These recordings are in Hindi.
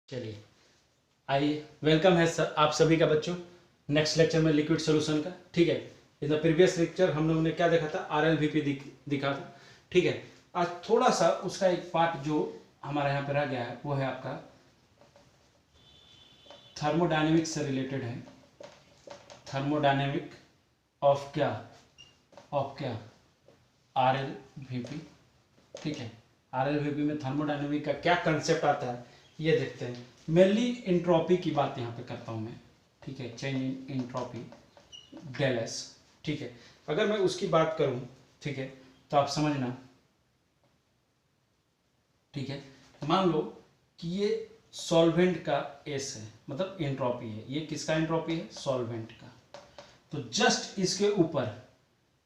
चलिए, आइए, वेलकम है सर आप सभी का बच्चों नेक्स्ट लेक्चर में लिक्विड सॉल्यूशन का। ठीक है, इन द प्रीवियस लेक्चर हम लोगों ने क्या देखा था, आरएलवीपी दिखा था। ठीक है, आज थोड़ा सा उसका एक पार्ट जो हमारे यहाँ पे रह गया है वो है आपका थर्मोडायनेमिक्स से रिलेटेड है। थर्मोडायनेमिक ऑफ क्या आरएलवीपी। ठीक है, आरएलवीपी में थर्मोडायनेमिक का क्या कंसेप्ट आता है ये देखते हैं। मेनली इंट्रोपी की बात यहाँ पे करता हूँ मैं। ठीक है, change in entropy del S. ठीक है, अगर मैं उसकी बात करूँ, ठीक है, तो आप समझना। ठीक है, मान लो कि ये सॉल्वेंट का एस है, मतलब इंट्रोपी है। ये किसका इंट्रोपी है? सॉल्वेंट का। तो जस्ट इसके ऊपर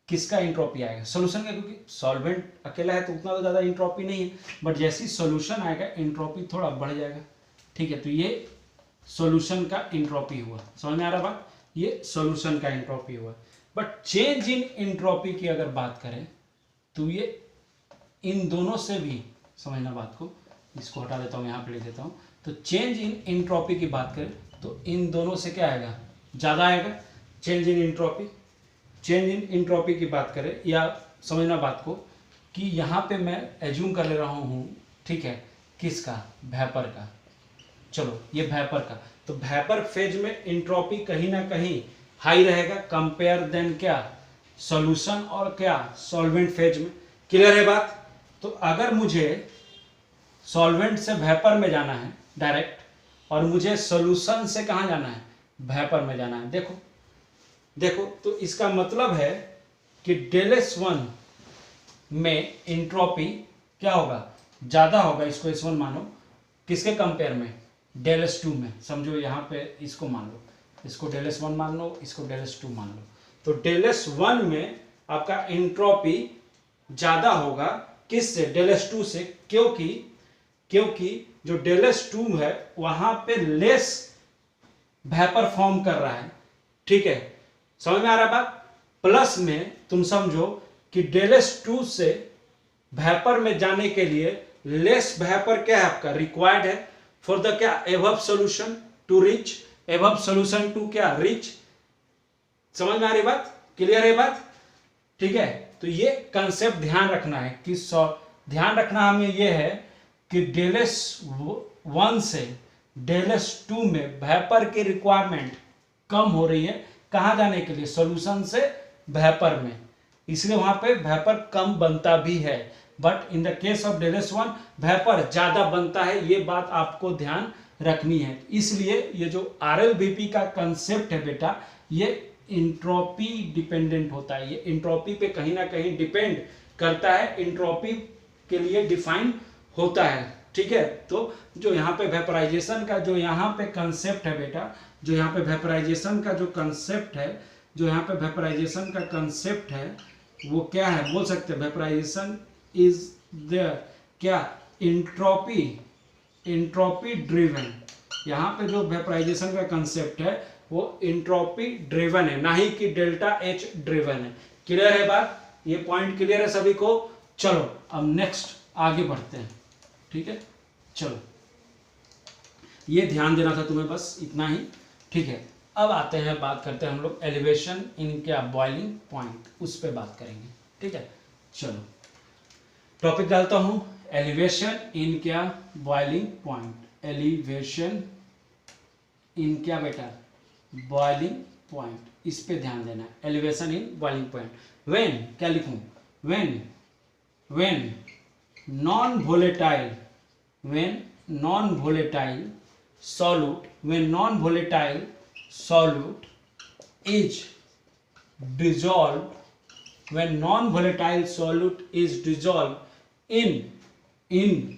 किसका इंट्रोपी आएगा? सॉल्यूशन का, क्योंकि सॉल्वेंट अकेला है तो उतना तो ज़्यादा इंट्रोपी नहीं है, बट जैसे ही सॉल्यूशन आएगा इंट्रोपी थोड़ा बढ़ जाएगा। ठीक है, तो ये सॉल्यूशन का इंट्रोपी हुआ। समझ में आ रहा बात? ये सॉल्यूशन का इंट्रोपी हुआ। बट चेंज इन इंट्रोपी की अगर बात करें तो ये इन दोनों से भी, समझना बात को, इसको हटा देता हूँ, यहाँ पे लिख देता हूँ। तो चेंज इन इंट्रोपी की बात करें तो इन दोनों से क्या आएगा? ज़्यादा आएगा change in entropy. Change in entropy की बात करें, या समझना बात को कि यहाँ पे मैं एज्यूम कर ले रहा हूँ, ठीक है, किसका? वेपर का। चलो, ये वेपर का, तो वेपर फेज में इंट्रोपी कहीं ना कहीं हाई रहेगा कंपेयर देन क्या? सॉल्यूशन और क्या? सॉल्वेंट फेज में। क्लियर है बात? तो अगर मुझे सॉल्वेंट से वेपर में जाना है डायरेक्ट, और मुझे सॉल्यूशन से कहाँ जाना है? वेपर में जाना है। देखो, तो इसका मतलब है कि डेल एस वन में इंट्रोपी क्या होगा? ज़्यादा होगा। इसको एस वन मानो, किसके कंपेयर में? डेल एस टू में। समझो, यहाँ पे इसको मान लो, इसको डेल एस वन मान लो, इसको डेल एस टू मान लो। तो डेल एस वन में आपका इंट्रोपी ज़्यादा होगा किससे? डेल एस टू से। क्योंकि जो डेल एस टू है वहाँ पे लेस वेपर फॉर्म कर रहा है। ठीक है, समझ में आ रहा बात? प्लस में तुम समझो कि डेल एस टू से वेपर में जाने के लिए लेस वेपर क्या है आपका? रिक्वायर्ड है फॉर द क्या? Above solution to reach, above solution to क्या? रीच। समझ में आ रही बात? क्लियर है बात? ठीक है, तो ये कंसेप्ट ध्यान रखना है कि ध्यान रखना हमें ये है कि डेल एस वन से डेल एस टू में वेपर की रिक्वायरमेंट कम हो रही है। कहाँ जाने के लिए? सॉल्यूशन से वेपर में। इसलिए वहां पे वेपर कम बनता भी है, but in the case of del S one vapour ज्यादा बनता है। ये बात आपको ध्यान रखनी है। इसलिए ये जो आरएलवीपी का कंसेप्ट है बेटा, ये इंट्रोपी डिपेंडेंट होता है। ये इंट्रोपी पे कहीं ना कहीं डिपेंड करता है, इंट्रोपी के लिए डिफाइन होता है। ठीक है, तो जो यहाँ पे वेपराइजेशन का जो यहाँ पे कंसेप्ट है बेटा, जो यहाँ पे वेपराइजेशन का जो कंसेप्ट है, जो यहाँ पे वेपराइजेशन का कंसेप्ट है वो क्या है? बोल सकते हैं वेपराइजेशन इज देयर क्या? Entropy driven. यहाँ पे जो वेपराइजेशन का कंसेप्ट है वो इंट्रोपी ड्रिवन है, ना ही कि डेल्टा एच ड्रिवन है। क्लियर है बात? ये पॉइंट क्लियर है सभी को? चलो अब नेक्स्ट आगे बढ़ते हैं। ठीक है, चलो, ये ध्यान देना था तुम्हें, बस इतना ही। ठीक है, अब आते हैं, बात करते हैं हम लोग एलिवेशन इन क्या? बॉइलिंग पॉइंट, उस पर बात करेंगे। ठीक है, चलो टॉपिक डालता हूं, एलिवेशन इन क्या? Boiling point. एलिवेशन इन क्या बेटा? Boiling point. इस पे ध्यान देना है, elevation in boiling point. When, क्या लिखूं? When non volatile solute is dissolved, when non-volatile solute is dissolved in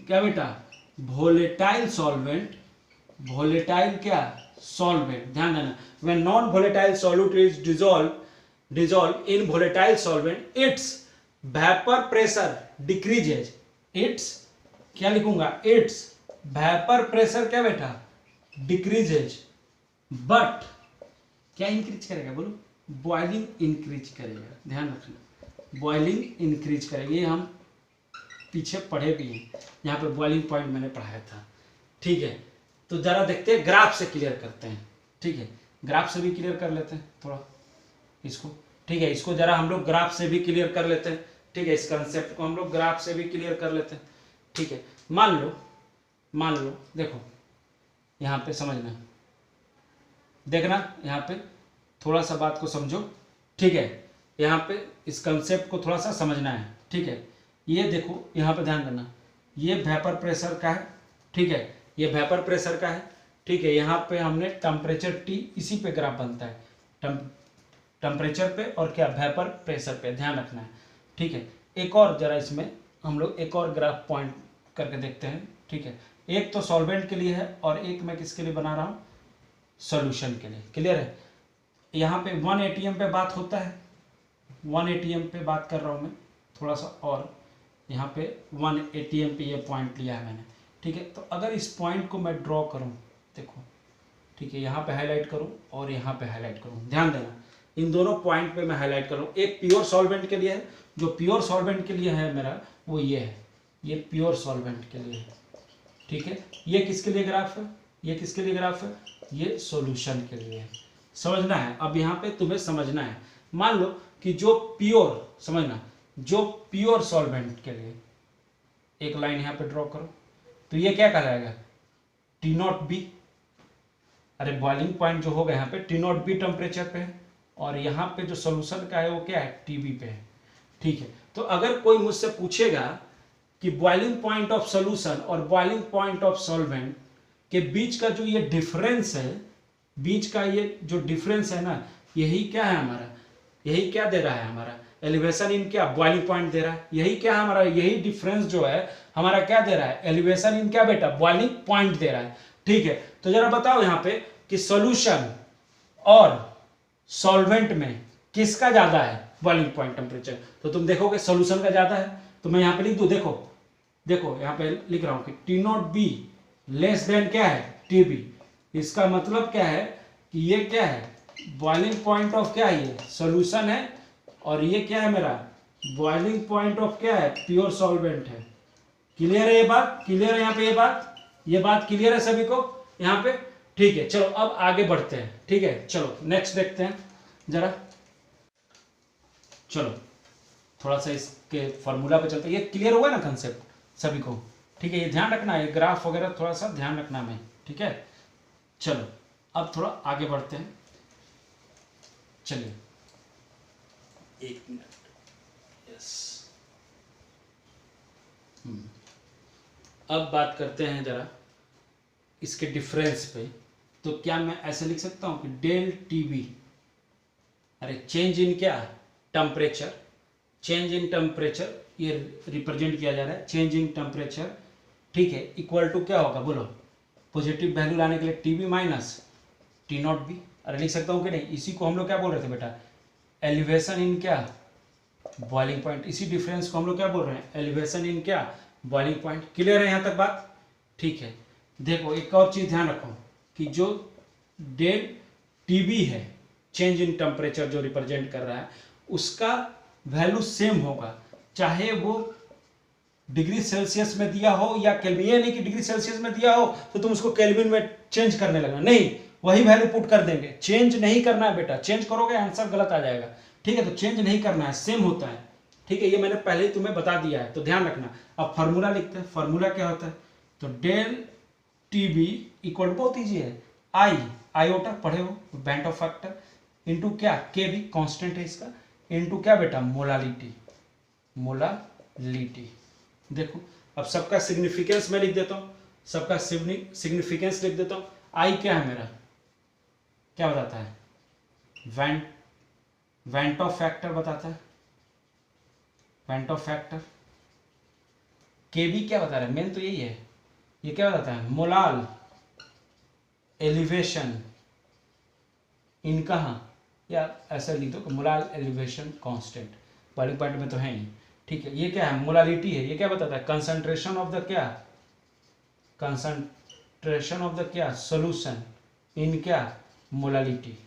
क्या बेटा? volatile solvent। volatile क्या? solvent। ध्यान देना, when non-volatile solute is dissolved in volatile solvent, its vapor pressure decreases। its क्या लिखूंगा? its vapor pressure क्या बेटा? decreases, बट क्या इंक्रीज करेगा? बोलो, बॉइलिंग इंक्रीज करेगा। ध्यान रखना, बॉइलिंग इंक्रीज करेगा। ये हम पीछे पढ़े भी हैं, यहाँ पे बॉइलिंग पॉइंट मैंने पढ़ाया था। ठीक है, तो जरा देखते हैं, ग्राफ से क्लियर करते हैं। ठीक है, ग्राफ से भी क्लियर कर लेते हैं थोड़ा इसको। ठीक है, इसको जरा हम लोग ग्राफ से भी क्लियर कर लेते हैं। ठीक है, इस कंसेप्ट को हम लोग ग्राफ से भी क्लियर कर लेते हैं। ठीक है, मान लो देखो यहाँ पे समझना, देखना यहाँ पे थोड़ा सा बात को समझो। ठीक है, यहाँ पे इस कंसेप्ट को थोड़ा सा समझना है। ठीक है, ये देखो यहाँ पे ध्यान देना, ये वेपर प्रेशर का है। ठीक है, ये वेपर प्रेशर का है। ठीक है, यहाँ पे हमने टेम्परेचर टी, इसी पे ग्राफ बनता है, टेम्परेचर पे और क्या वेपर प्रेशर पे, ध्यान रखना है। ठीक है, एक और जरा इसमें हम लोग एक और ग्राफ पॉइंट करके देखते हैं। ठीक है, एक तो सॉल्वेंट के लिए है और एक मैं किसके लिए बना रहा हूँ, सॉल्यूशन के लिए। क्लियर है, यहाँ पे 1 atm पे बात होता है, 1 atm पे बात कर रहा हूँ मैं थोड़ा सा, और यहाँ पे 1 atm पे ये पॉइंट लिया है मैंने। ठीक है, तो अगर इस पॉइंट को मैं ड्रॉ करूँ, देखो ठीक है, यहाँ पे हाईलाइट करूँ और यहाँ पे हाईलाइट करूँ, ध्यान देना इन दोनों पॉइंट पे मैं हाईलाइट कर रहा हूँ। एक प्योर सॉल्वेंट के लिए है, जो प्योर सॉल्वेंट के लिए है मेरा वो ये है, ये प्योर सॉल्वेंट के लिए है। ठीक है, ये किसके लिए ग्राफ है, ये किसके लिए ग्राफ है, ये सॉल्यूशन के लिए है। समझना है, अब यहाँ पे तुम्हें समझना है। मान लो कि जो प्योर, समझना, जो प्योर सॉल्वेंट के लिए एक लाइन यहाँ पे ड्रॉ करो, तो ये क्या कहलाएगा, T0B। अरे बॉइलिंग पॉइंट जो होगा यहाँ पे T0B टेम्परेचर पे है, और यहाँ पे जो सॉल्यूशन का है वो क्या है, TB पे है। ठीक है, तो अगर कोई मुझसे पूछेगा कि बॉइलिंग पॉइंट ऑफ सॉल्यूशन और बॉइलिंग पॉइंट ऑफ सॉल्वेंट के बीच का जो ये डिफरेंस है, बीच का ये जो डिफरेंस है ना, यही क्या है हमारा, यही क्या दे रहा है हमारा, एलिवेशन इन क्या, बॉइलिंग पॉइंट दे रहा है। यही क्या है हमारा, यही डिफरेंस जो है हमारा क्या दे रहा है, एलिवेशन इन क्या बेटा, बॉइलिंग पॉइंट दे रहा है। ठीक है, तो जरा बताओ यहाँ पे कि सॉल्यूशन और सॉल्वेंट में किसका ज्यादा है बॉइलिंग पॉइंट टेम्परेचर, तो तुम देखोगे सॉल्यूशन का ज्यादा है। तो मैं यहाँ पे लिख दूं, देखो यहाँ पे लिख रहा हूं कि T0B लेस देन क्या है, TB। इसका मतलब क्या है कि ये क्या है, बॉइलिंग पॉइंट ऑफ क्या है, ये सॉल्यूशन है, और ये क्या है मेरा, बॉइलिंग पॉइंट ऑफ क्या है, प्योर सॉल्वेंट है। क्लियर है ये बात, क्लियर है यहाँ पे ये बात क्लियर है सभी को यहाँ पे। ठीक है, चलो अब आगे बढ़ते हैं। ठीक है, चलो नेक्स्ट देखते हैं जरा, चलो थोड़ा सा इसके फॉर्मूला पे चलते हैं। ये क्लियर हुआ ना कंसेप्ट सभी को। ठीक है, ये ध्यान रखना है, ग्राफ वगैरह थोड़ा सा ध्यान रखना में। ठीक है, चलो अब थोड़ा आगे बढ़ते हैं। चलिए 1 मिनट, यस। अब बात करते हैं जरा इसके डिफरेंस पे। तो क्या मैं ऐसे लिख सकता हूं कि डेल TB, अरे चेंज इन क्या, टेम्परेचर, चेंज इन टेम्परेचर, ये रिप्रेजेंट किया जा रहा है, चेंज इन टेम्परेचर। ठीक है, इक्वल टू क्या होगा बोलो, पॉजिटिव वैल्यू लाने के लिए TB माइनस T0B। अरे लिख सकता हूँ कि नहीं, इसी को हम लोग क्या बोल रहे थे बेटा, एलिवेशन इन क्या, बॉइलिंग पॉइंट। इसी डिफरेंस को हम लोग क्या बोल रहे हैं, एलिवेशन इन क्या, बॉइलिंग पॉइंट। क्लियर है यहाँ तक बात। ठीक है, देखो एक और चीज ध्यान रखो कि जो डेल TB है, चेंज इन टेम्परेचर जो रिप्रेजेंट कर रहा है, उसका वैल्यू सेम होगा, चाहे वो डिग्री सेल्सियस में दिया हो या केल्विन। ये नहीं कि डिग्री सेल्सियस में दिया हो तो तुम उसको केल्विन में चेंज करने लगना, नहीं, वही वैल्यू पुट कर देंगे। चेंज नहीं करना है बेटा, चेंज करोगे आंसर गलत आ जाएगा। ठीक है, तो चेंज नहीं करना है, सेम होता है। ठीक है, ये मैंने पहले ही तुम्हें बता दिया है, तो ध्यान रखना। अब फार्मूला लिखते हैं, फार्मूला क्या होता है, तो डेल TB इक्वल, बहुत ईजी है, आयोटा पढ़े हो, बेंट ऑफ फैक्टर, इंटू क्या, KB कांस्टेंट है इसका, इंटू क्या बेटा, मोलालिटी। देखो अब सबका सिग्निफिकेंस मैं लिख देता हूं, सबका सिग्निफिकेंस लिख देता हूं। आई क्या है मेरा, क्या बताता है, वेंट ऑफ फैक्टर बताता है, वेंट ऑफ फैक्टर। KB क्या बता रहा है, मेन तो यही है, ये क्या बताता है, मोलाल एलिवेशन इन कहाँ, या ऐसा लिख दो कि molal elevation constant, boiling point में तो है ही। ठीक है, ये क्या है, मोलालिटी है, ये क्या बताता है, कंसंट्रेशन ऑफ द क्या, कंसंट्रेशन ऑफ द क्या, सॉल्यूशन इन क्या, मोलालिटी।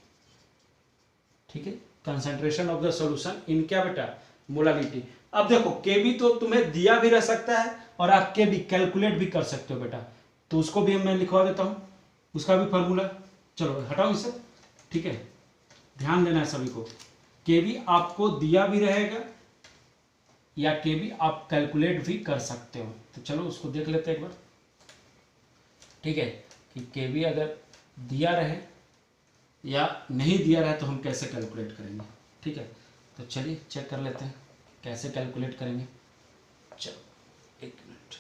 ठीक है, concentration of the solution in क्या बेटा, मोलालिटी। अब देखो KB तो तुम्हें दिया भी रह सकता है और आप KB कैलकुलेट भी कर सकते हो बेटा, तो उसको भी मैं लिखवा देता हूं। उसका भी फार्मूला। चलो हटाओ इसे, ठीक है, ध्यान देना है सभी को। केवी आपको दिया भी रहेगा या केवी आप कैलकुलेट भी कर सकते हो। तो चलो उसको देख लेते हैं एक बार, ठीक है, कि केवी अगर दिया रहे या नहीं दिया रहे तो हम कैसे कैलकुलेट करेंगे, ठीक है। तो चलिए चेक कर लेते हैं कैसे कैलकुलेट करेंगे। चलो एक मिनट,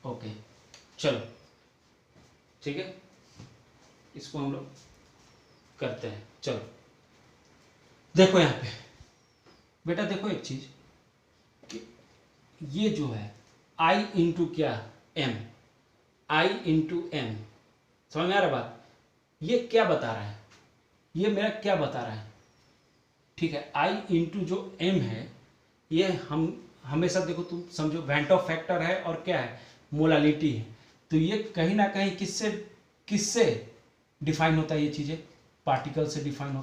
ओके, चलो ठीक है, इसको हम लोग करते हैं। चलो देखो यहाँ पे बेटा, देखो एक चीज कि ये जो है आई इंटू क्या, एम, आई इंटू एम, समझ में आ रहा बात? ये क्या बता रहा है, ये मेरा क्या बता रहा है, ठीक है। आई इंटू जो एम है, ये हम हमेशा देखो, तुम समझो वेंट ऑफ फैक्टर है और क्या है, मोलालिटी है। तो ये कहीं ना कहीं किससे किससे डिफाइन होता है, ये चीज़ें पार्टिकल से डिफाइन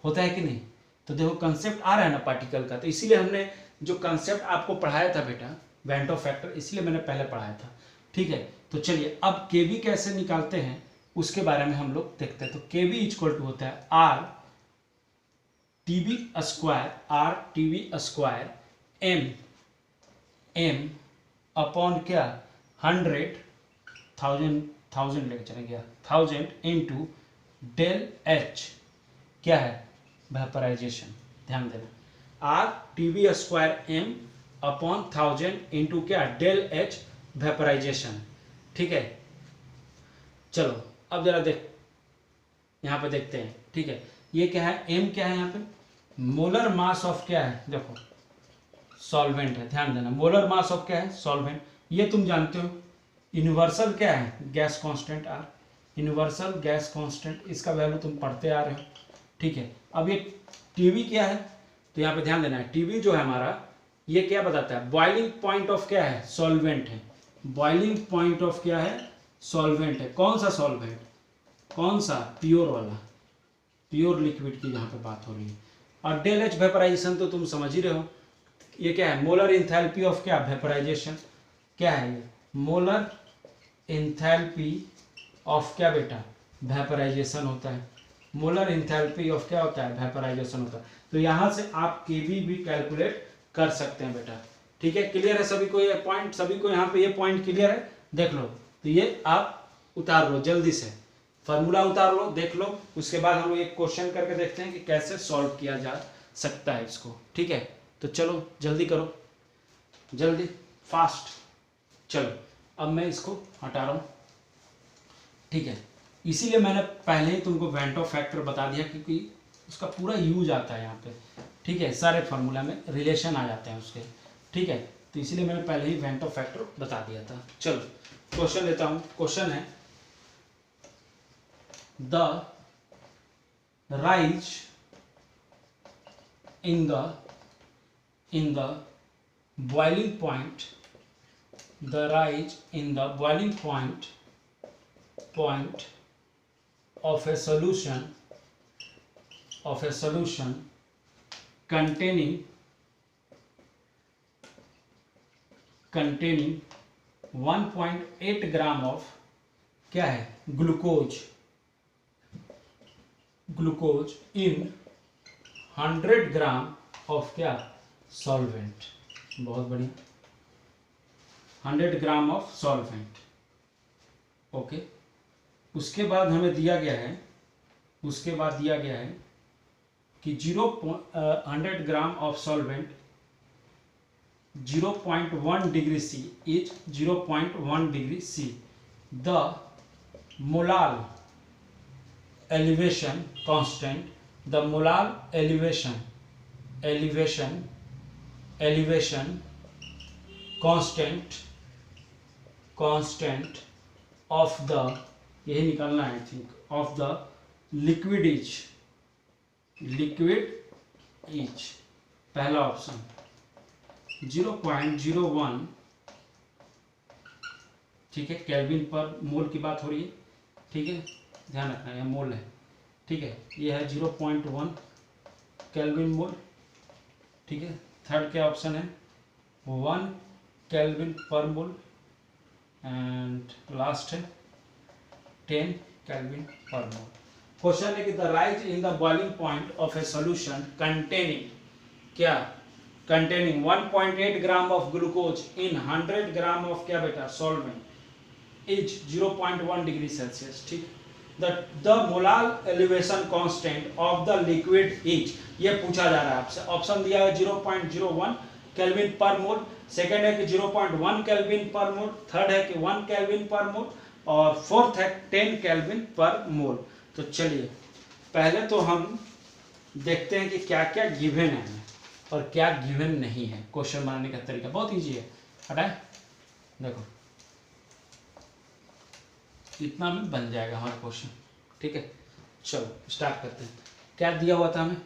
होता है कि नहीं? तो देखो कंसेप्ट आ रहा है ना पार्टिकल का, तो इसीलिए हमने जो कंसेप्ट आपको पढ़ाया था बेटा वेंट ऑफ फैक्टर, इसलिए मैंने पहले पढ़ाया था, ठीक है। तो चलिए अब केवी कैसे निकालते हैं उसके बारे में हम लोग देखते हैं। तो केवी इक्वल टू होता है R TV square M upon क्या 100,000 लेके चलेंगे 1000 इंटू डेल एच, क्या है, वेपराइजेशन। ध्यान देना, R TV square M upon 1000 into क्या डेल एच वेपराइजेशन, ठीक है। चलो अब जरा देख, यहाँ पे देखते हैं, ठीक है। ये क्या है, एम क्या है यहाँ पे, मोलर मास ऑफ क्या है, देखो सॉल्वेंट है, ध्यान देना, मोलर मास ऑफ क्या है, सॉल्वेंट। ये तुम जानते हो। यूनिवर्सल क्या है, gas constant R, universal gas constant, इसका वैल्यू तुम पढ़ते आ रहे हो, ठीक है। अब ये टीवी क्या है, तो यहाँ पे ध्यान देना है, टीवी जो है हमारा ये क्या बताता है, बॉइलिंग पॉइंट ऑफ क्या है, सॉल्वेंट है। बॉइलिंग पॉइंट ऑफ क्या है, सॉल्वेंट है। कौन सा सॉल्वेंट, कौन सा, प्योर वाला, प्योर लिक्विड की जहाँ पे बात हो रही है। और डेल एच वेपराइजेशन तो तुम समझ ही रहे हो, ये क्या है, मोलर इंथैल्पी ऑफ क्या, वेपराइजेशन, क्या है ये, मोलर इंथैल्पी ऑफ क्या बेटा, वेपराइजेशन होता है। मोलर इंथैल्पी ऑफ क्या होता है, वेपराइजेशन होता है। तो यहाँ से आप केवी भी कैलकुलेट कर सकते हैं बेटा, ठीक है। क्लियर है सभी को ये पॉइंट, सभी को यहाँ पे ये पॉइंट क्लियर है, देख लो। तो ये आप उतार लो जल्दी से, फार्मूला उतार लो, देख लो। उसके बाद हम लोग एक क्वेश्चन करके देखते हैं कि कैसे सॉल्व किया जा सकता है इसको, ठीक है। तो चलो जल्दी करो, जल्दी फास्ट। चलो अब मैं इसको हटा रहा हूँ, ठीक है। इसीलिए मैंने पहले ही तुमको वेंट ऑफ फैक्टर बता दिया, क्योंकि उसका पूरा यूज आता है यहाँ पे, ठीक है। सारे फार्मूला में रिलेशन आ जाते हैं उसके, ठीक है। तो इसीलिए मैंने पहले ही वेंट ऑफ फैक्टर बता दिया था। चलो क्वेश्चन लेता हूँ। क्वेश्चन है the rise in the boiling point, the rise in the boiling point of a solution containing 1.8 gram of क्या है, ग्लूकोज इन 100 ग्राम ऑफ क्या, सॉल्वेंट। बहुत बढ़िया, 100 ग्राम ऑफ सॉल्वेंट, ओके। उसके बाद हमें दिया गया है, कि 100 gram of solvent 0.1 degree C is 0.1 degree C. The molal elevation constant, the molal elevation constant of the, यही निकालना है I think, of the liquid each, पहला ऑप्शन 0.01, ठीक है, केल्विन पर मोल की बात हो रही है, ठीक है, ध्यान रखना यह मोल है, ठीक है। ये है 0.1 केल्विन मोल, ठीक है। थर्ड क्या ऑप्शन है, 1 केल्विन पर मोल, एंड लास्ट है 10 केल्विन पर मोल। क्वेश्चन है कि the rise in the boiling point of a solution containing क्या, containing 1.8 gram of glucose in 100 gram of क्या बेटा सॉल्वेंट इज 0.1 डिग्री सेल्सियस। ठीक, the molar elevation constant of the liquid is, ये पूछा जा रहा है आपसे। ऑप्शन दिया है 0.01 केल्विन पर मोल, सेकंड है कि 0.1 केल्विन पर मोल, थर्ड है कि 1 केल्विन पर मोल और फोर्थ है 10 केल्विन पर मोल। तो चलिए पहले तो हम देखते हैं कि क्या क्या गिवन है और क्या गिवन नहीं है। क्वेश्चन बनाने का तरीका बहुत इजी है, हटाए देखो इतना में बन जाएगा हमारा क्वेश्चन। ठीक है, चलो स्टार्ट करते हैं। क्या दिया हुआ था हमें,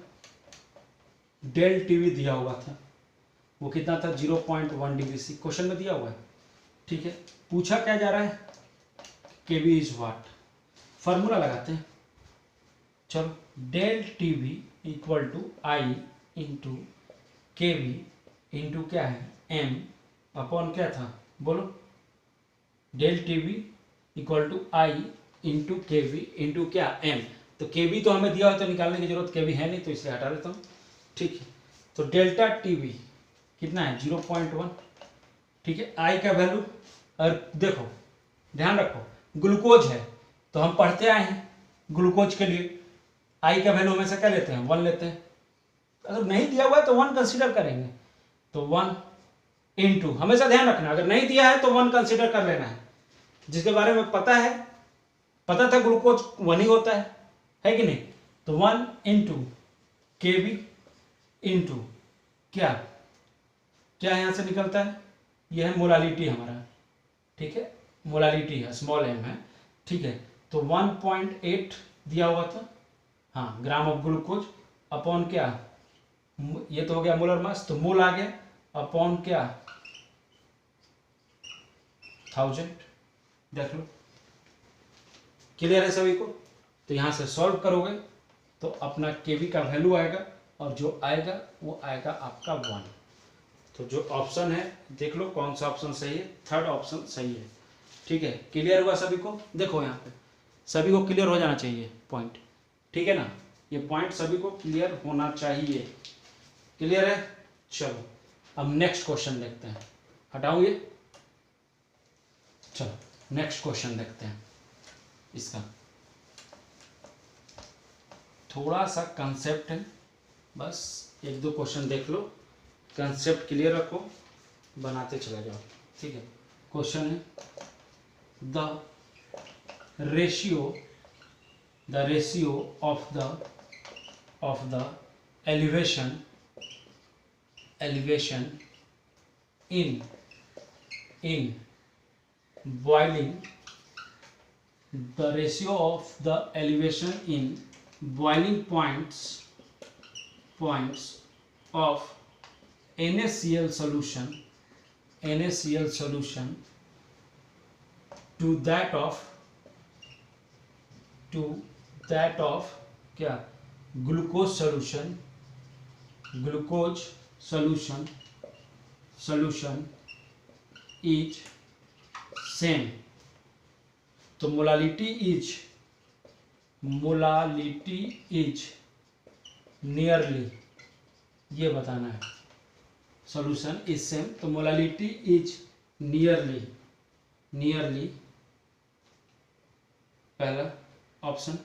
डेल टीवी दिया हुआ था, वो कितना था 0.1 डिग्री सी, क्वेश्चन में दिया हुआ है। ठीक है, पूछा क्या जा रहा है, केवी इज वाट, फार्मूला लगाते हैं। चलो del TV equal to i into K V into क्या है एम अपॉन क्या था बोलो, del TV equal to i into K V into क्या एम। तो के वी तो हमें दिया हो तो निकालने की जरूरत के वी है नहीं, तो इसलिए हटा देता हूँ। ठीक है, तो डेल्टा टीवी कितना है 0.1। ठीक है, आई का वैल्यू, और देखो ध्यान रखो ग्लूकोज है तो हम पढ़ते आए हैं ग्लूकोज के लिए आई का वैल्यू हमेशा क्या लेते हैं 1 लेते हैं। अगर नहीं दिया हुआ है तो 1 कंसीडर करेंगे, तो 1 इंटू, हमेशा ध्यान रखना अगर नहीं दिया है तो 1 कंसीडर कर लेना है। जिसके बारे में पता है, पता था ग्लूकोज 1 ही होता है कि नहीं, तो 1 इंटू के वी इंटू क्या क्या यहां से निकलता है, यह है मोलालिटी हमारा। ठीक है, मोलालिटी है, स्मॉल एम है। ठीक है, तो 1.8 दिया हुआ था, हाँ ग्राम ऑफ ग्लूकोज अपॉन क्या, ये तो हो गया मोलर मास, तो मोल आ गया अपॉन क्या 1000। देख लो क्लियर है सभी को। तो यहां से सॉल्व करोगे तो अपना केवी का वैल्यू आएगा और जो आएगा वो आएगा आपका 1। तो जो ऑप्शन है देख लो कौन सा ऑप्शन सही है, थर्ड ऑप्शन सही है। ठीक है, क्लियर हुआ सभी को। देखो यहाँ पे सभी को क्लियर हो जाना चाहिए पॉइंट, ठीक है ना, ये पॉइंट सभी को क्लियर होना चाहिए। क्लियर है, चलो अब नेक्स्ट क्वेश्चन देखते हैं। हटाओ ये, चलो नेक्स्ट क्वेश्चन देखते हैं। इसका थोड़ा सा कंसेप्ट है, बस 1-2 क्वेश्चन देख लो, कंसेप्ट क्लियर रखो, बनाते चले जाओ। ठीक है, क्वेश्चन है the ratio of the elevation in boiling, the ratio of the elevation in boiling points of NaCl solution to that of क्या glucose solution is same। तो मोलालिटी इज नियरली, ये बताना है। सॉल्यूशन इज सेम, तो मोलालिटी इज नियरली पहला ऑप्शन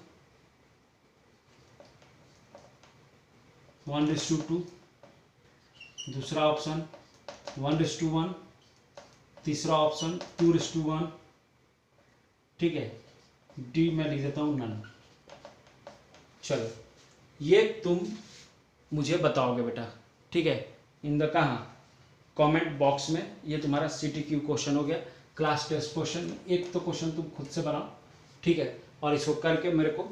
1:2, दूसरा ऑप्शन 1:1, तीसरा ऑप्शन 2:1। ठीक है, डी में लिख देता हूं नन। चलो ये तुम मुझे बताओगे बेटा, ठीक है, इन द कहाँ कमेंट बॉक्स में। ये तुम्हारा CTQ क्वेश्चन हो गया, क्लास टेस्ट क्वेश्चन। एक तो क्वेश्चन तुम खुद से बनाओ, ठीक है, और इसको करके मेरे को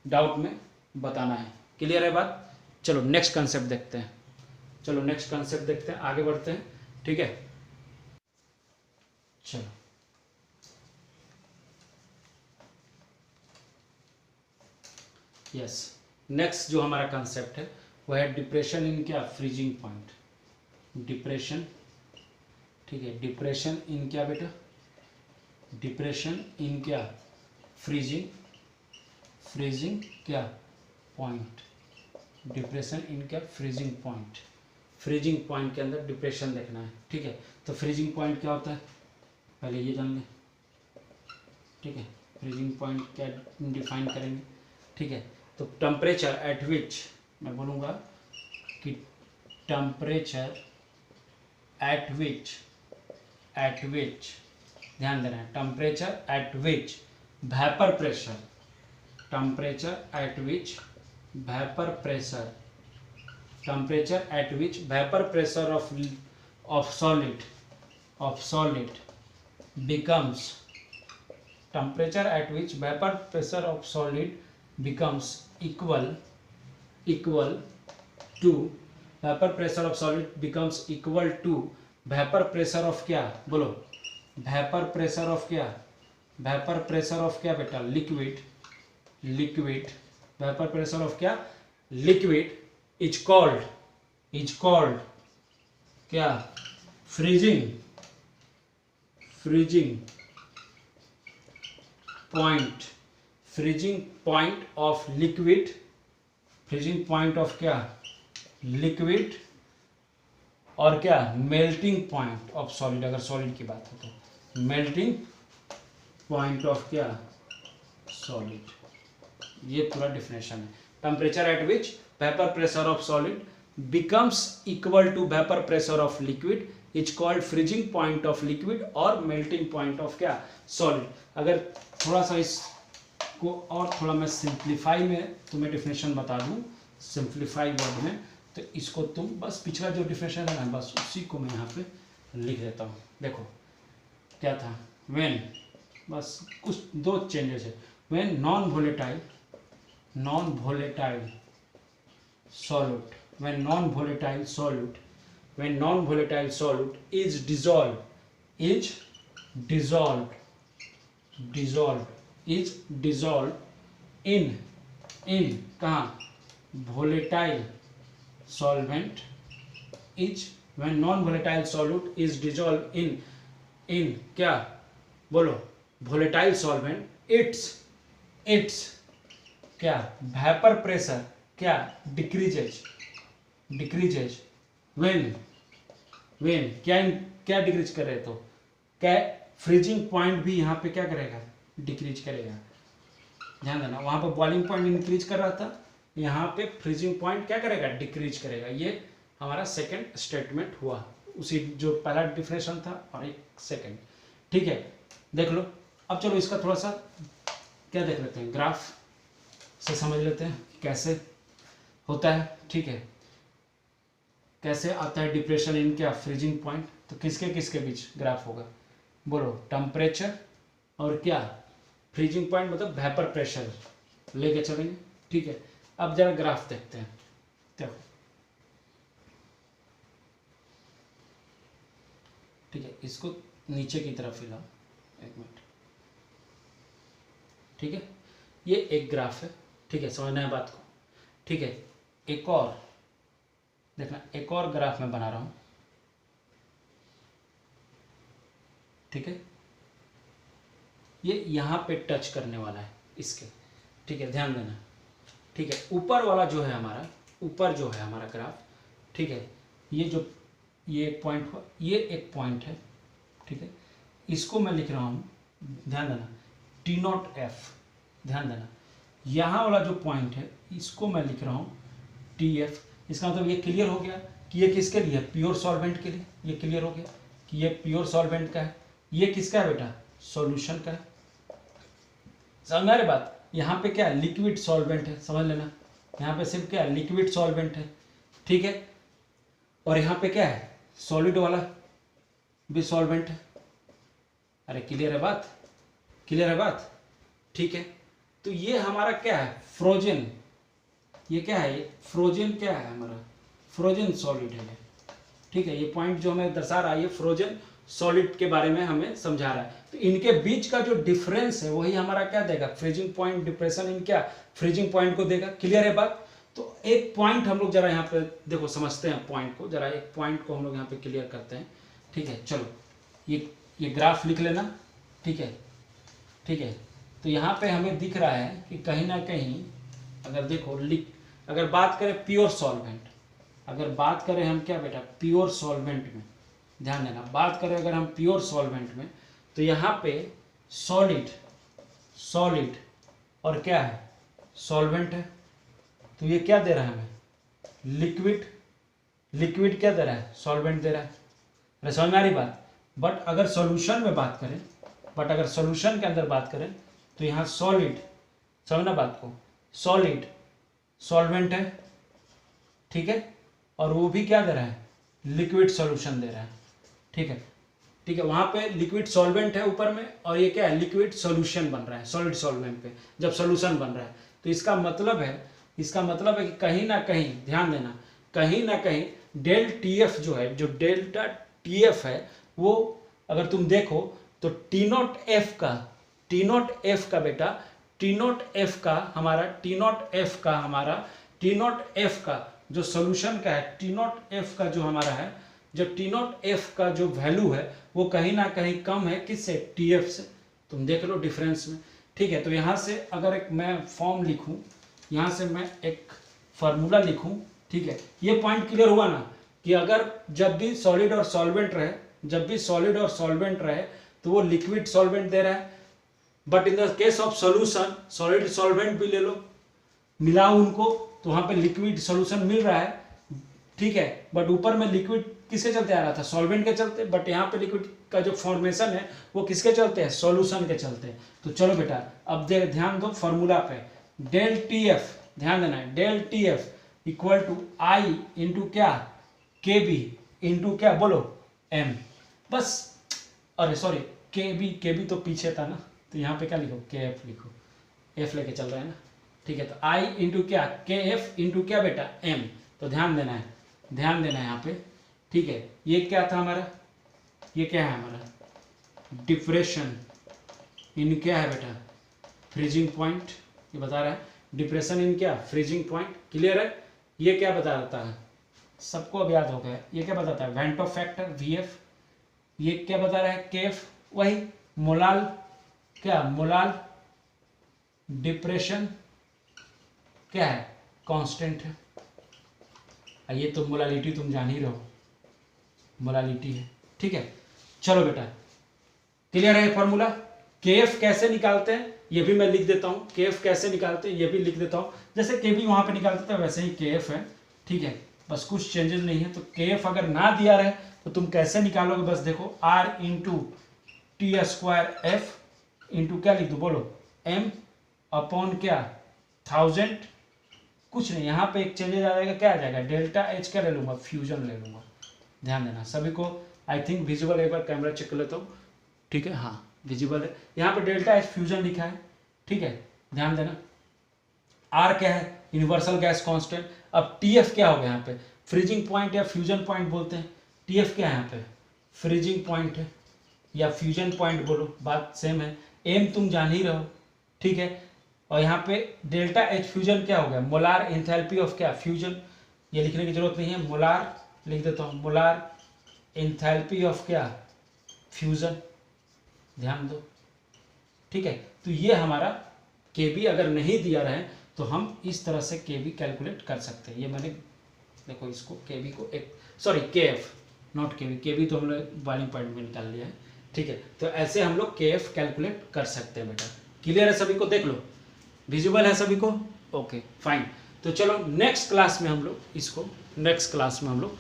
डाउट में बताना है। क्लियर है बात। चलो नेक्स्ट कंसेप्ट देखते हैं, आगे बढ़ते हैं। ठीक है, चलो यस, नेक्स्ट जो हमारा कंसेप्ट है वह है डिप्रेशन इन क्या फ्रीजिंग पॉइंट। डिप्रेशन, ठीक है, डिप्रेशन इन क्या बेटा डिप्रेशन इन क्या, फ्रीजिंग, फ्रीजिंग क्या पॉइंट, डिप्रेशन इन क्या फ्रीजिंग पॉइंट, फ्रीजिंग पॉइंट के अंदर डिप्रेशन देखना है। ठीक है, तो फ्रीजिंग पॉइंट क्या होता है पहले ये जान लें। ठीक है, फ्रीजिंग पॉइंट क्या डिफाइन करेंगे। ठीक है, तो टेम्परेचर एट विच, मैं बोलूँगा कि टेम्परेचर एट विच, एट विच, ध्यान देना है, temperature at which vapour pressure, temperature at which vapour pressure, temperature at which vapour pressure of solid becomes, temperature at which vapor pressure of solid becomes equal to, vapor pressure of solid becomes equal to vapor pressure of क्या, बोलो vapor pressure of क्या, vapor pressure of क्या बेटा, liquid, liquid, vapor pressure of क्या, liquid is called क्या, freezing point, freezing point of liquid, freezing point of क्या, liquid, और क्या melting point of solid, अगर solid की बात हो तो melting point of क्या, solid। ये पूरा डिफिनेशन है। Temperature at which vapour pressure of solid becomes equal to vapor pressure of liquid is called freezing point of liquid और melting point of क्या, solid। अगर थोड़ा सा इसको और थोड़ा मैं सिंप्लीफाई में तुम्हें डिफिनेशन बता दूं, सिंप्लीफाई वर्ड में, तो इसको तुम बस पिछला जो डिफिनेशन है ना बस उसी को मैं यहाँ पे लिख देता हूँ। देखो क्या था, when, बस कुछ दो चेंजेस है, when non volatile solute, when non-volatile solute is dissolved in कहाँ, volatile solvent is, when non-volatile solute is dissolved in क्या, बोलो volatile solvent, its क्या vapor pressure क्या decreases when क्या डिक्रीज कर रहे, तो क्या फ्रीजिंग पॉइंट भी यहाँ पे क्या करेगा, डिक्रीज करेगा। ध्यान देना, वहां पर बॉइलिंग पॉइंट इंक्रीज कर रहा था, यहाँ पे फ्रीजिंग पॉइंट क्या करेगा, डिक्रीज करेगा। ये हमारा सेकंड स्टेटमेंट हुआ, उसी जो पहला डिफिनेशन था और एक सेकंड। ठीक है, देख लो। अब चलो इसका थोड़ा सा क्या देख लेते हैं, ग्राफ से समझ लेते हैं कैसे होता है। ठीक है, कैसे आता है डिप्रेशन इन क्या फ्रीजिंग पॉइंट, तो किसके किसके बीच ग्राफ होगा, बोलो टेम्परेचर और क्या फ्रीजिंग पॉइंट, मतलब वेपर प्रेशर लेके चलेंगे। ठीक है, अब जरा ग्राफ देखते हैं। देखो ठीक है, इसको नीचे की तरफ हिलाओ, एक मिनट। ठीक है, ये एक ग्राफ है। ठीक है, समझना है बात को। ठीक है, एक और देखना, एक और ग्राफ मैं बना रहा हूं। ठीक है, ये यहां पे टच करने वाला है इसके। ठीक है, ध्यान देना। ठीक है, ऊपर वाला जो है हमारा, ऊपर जो है हमारा ग्राफ, ठीक है, ये जो ये एक पॉइंट, ये एक पॉइंट है। ठीक है, इसको मैं लिख रहा हूं, ध्यान देना, टी नॉट एफ। ध्यान देना, यहाँ वाला जो पॉइंट है इसको मैं लिख रहा हूँ टी एफ। इसका मतलब ये क्लियर हो गया कि ये किसके लिए है, प्योर सॉल्वेंट के लिए। ये क्लियर हो गया कि ये प्योर सॉल्वेंट का है। ये किसका है बेटा, सॉल्यूशन का है। समझ आ रही बात। यहाँ पे क्या है, लिक्विड सॉल्वेंट है, समझ लेना। यहाँ पे सिर्फ क्या है, लिक्विड सॉल्वेंट है। ठीक है, और यहाँ पे क्या है, सॉलिड वाला भी सॉल्वेंट है। अरे क्लियर है बात, क्लियर है बात। ठीक है, तो ये हमारा क्या है, फ्रोजन। ये क्या है, ये फ्रोजन क्या है हमारा, फ्रोजन सॉलिड है। ठीक है, ये पॉइंट जो हमें दर्शा रहा है, ये फ्रोजन सॉलिड के बारे में हमें समझा रहा है। तो इनके बीच का जो डिफरेंस है वही हमारा क्या देगा, फ्रीजिंग पॉइंट, डिप्रेशन इन क्या फ्रीजिंग पॉइंट को देगा। क्लियर है बात। तो एक पॉइंट हम लोग जरा यहाँ पे देखो, समझते हैं पॉइंट को, जरा एक पॉइंट को हम लोग यहाँ पे क्लियर करते हैं। ठीक है, चलो ये ग्राफ लिख लेना। ठीक है, ठीक है। तो यहाँ पे हमें दिख रहा है कि कहीं ना कहीं अगर देखो अगर बात करें प्योर सॉल्वेंट, अगर बात करें हम क्या बेटा प्योर सॉल्वेंट में, ध्यान देना, बात करें अगर हम प्योर सॉल्वेंट में, तो यहाँ पे सॉलिड और क्या है सॉल्वेंट है। तो ये क्या दे रहा है हमें लिक्विड क्या दे रहा है सॉल्वेंट दे रहा है। समझ में आ रही बात। बट अगर सॉल्यूशन में बात करें, अगर सॉल्यूशन के अंदर बात करें तो यहाँ सॉलिड, समझना बात को, सॉलिड सॉल्वेंट है, ठीक है, और वो भी क्या दे रहा है लिक्विड सॉल्यूशन दे रहा है, ठीक है, ठीक है। वहाँ पे लिक्विड सॉल्वेंट है ऊपर में, और ये क्या है लिक्विड सॉल्यूशन बन रहा है सॉलिड सॉल्वेंट पे जब सॉल्यूशन बन रहा है। तो इसका मतलब है कि कहीं ना कहीं ध्यान देना, कहीं ना कहीं डेल टी एफ जो है, जो डेल्टा टी एफ है, वो अगर तुम देखो तो टी नॉट एफ का बेटा टी नॉट एफ का जो सॉल्यूशन का है, टी नॉट एफ का जो हमारा है, जो टी नॉट एफ का जो वैल्यू है वो कहीं ना कहीं कम है किससे टी एफ से। तुम देख लो डिफरेंस में, ठीक है। तो यहाँ से अगर एक मैं फॉर्म लिखूँ, यहाँ से मैं एक फार्मूला लिखूँ, ठीक है, ये पॉइंट क्लियर हुआ ना कि अगर जब भी सॉलिड और सॉल्वेंट रहे तो वो लिक्विड सॉल्वेंट दे रहा है। But in the case of solution solid solvent भी ले लो, मिलाओ उनको, तो वहाँ पे लिक्विड सॉल्यूशन मिल रहा है, ठीक है। बट ऊपर में लिक्विड किसके चलते आ रहा था सॉल्वेंट के चलते, बट यहाँ पे लिक्विड का जो फॉर्मेशन है वो किसके चलते हैं सॉल्यूशन के चलते। तो चलो बेटा अब ध्यान दो फॉर्मूला पे, डेल टी एफ, ध्यान देना है, del T F equal to i into क्या के बी इंटू क्या बोलो एम, बस। अरे सॉरी के बी तो पीछे था ना, तो यहाँ पे क्या लिखो के एफ लिखो, एफ लेके चल रहा है ना, ठीक है। तो आई इंटू क्या के एफ इंटू क्या बेटा एम। तो ध्यान देना है यहाँ पे, ठीक है। ये क्या था हमारा, ये क्या है हमारा डिप्रेशन इन क्या है बेटा फ्रीजिंग पॉइंट, ये बता रहा है डिप्रेशन इन क्या फ्रीजिंग पॉइंट, क्लियर है। ये क्या बताता है सबको अब याद हो गया, ये क्या बताता है वेंटो फैक्टर वी एफ, ये क्या बता रहा है के एफ, वही मोलाल क्या मोलाल डिप्रेशन क्या है कांस्टेंट है। ये तो मोलालिटी तुम जान ही रहो, मोलालिटी है, ठीक है। चलो बेटा क्लियर है फॉर्मूला। केएफ कैसे निकालते हैं ये भी मैं लिख देता हूँ, केएफ कैसे निकालते हैं ये भी लिख देता हूँ, जैसे के बी वहाँ पे निकालते थे वैसे ही केएफ है, ठीक है, बस कुछ चेंजेस नहीं है। तो केएफ अगर ना दिया रहे तो तुम कैसे निकालोगे, बस देखो R into T square F into क्या लिख दो बोलो एम अपॉन क्या 1000, कुछ नहीं, यहाँ पे एक चेंजेस आ जाएगा, क्या आ जाएगा डेल्टा एच क्या ले लूँगा फ्यूजन ले लूँगा। ध्यान देना सभी को, आई थिंक विजिबल, एक बार कैमरा चेक कर लेता हूँ, ठीक है, हाँ विजिबल है। यहाँ पे डेल्टा एच फ्यूजन लिखा है, ठीक है, ध्यान देना। आर क्या है यूनिवर्सल गैस कांस्टेंट। अब टी एफ क्या होगा यहाँ पे फ्रीजिंग पॉइंट या फ्यूजन पॉइंट बोलते हैं, टी एफ क्या है यहाँ पे फ्रीजिंग पॉइंट है या फ्यूजन पॉइंट बोलो, बात सेम है। एम तुम जान ही रहो, ठीक है। और यहाँ पे डेल्टा एच फ्यूजन क्या हो गया मोलार एंथैल्पी ऑफ क्या फ्यूजन, ये लिखने की जरूरत नहीं है, मोलार लिख देता हूँ, मोलार एंथैल्पी ऑफ क्या फ्यूजन, ध्यान दो, ठीक है। तो ये हमारा के बी अगर नहीं दिया रहे तो हम इस तरह से के बी कैलकुलेट कर सकते हैं। ये मैंने देखो इसको के बी को एक सॉरी के एफ नॉट के बी तो हम लोग बॉइलिंग पॉइंट में निकाल लिया है, ठीक है। तो ऐसे हम लोग के एफ कैलकुलेट कर सकते हैं बेटा, क्लियर है सभी को, देख लो विजिबल है सभी को, ओके फाइन। तो चलो नेक्स्ट क्लास में हम लोग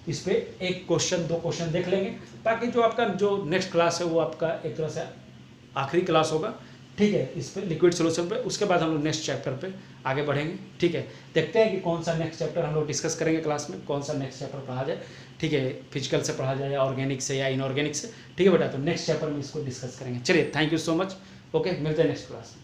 इस पे एक क्वेश्चन 2 क्वेश्चन देख लेंगे, ताकि जो आपका जो नेक्स्ट क्लास है वो आपका एक तरह से आखिरी क्लास होगा, ठीक है, इस पे लिक्विड सोल्यूशन पे। उसके बाद हम लोग नेक्स्ट चैप्टर पे आगे बढ़ेंगे, ठीक है। देखते हैं कि कौन सा नेक्स्ट चैप्टर हम लोग डिस्कस करेंगे क्लास में, कौन सा नेक्स्ट चैप्टर पढ़ा जाए, ठीक है, फिजिकल से पढ़ा जाए या ऑर्गेनिक से या इनऑर्गेनिक से, ठीक है बेटा। तो नेक्स्ट चैप्टर में इसको डिस्कस करेंगे। चलिए thank you so much, okay, मिलते हैं नेक्स्ट क्लास में।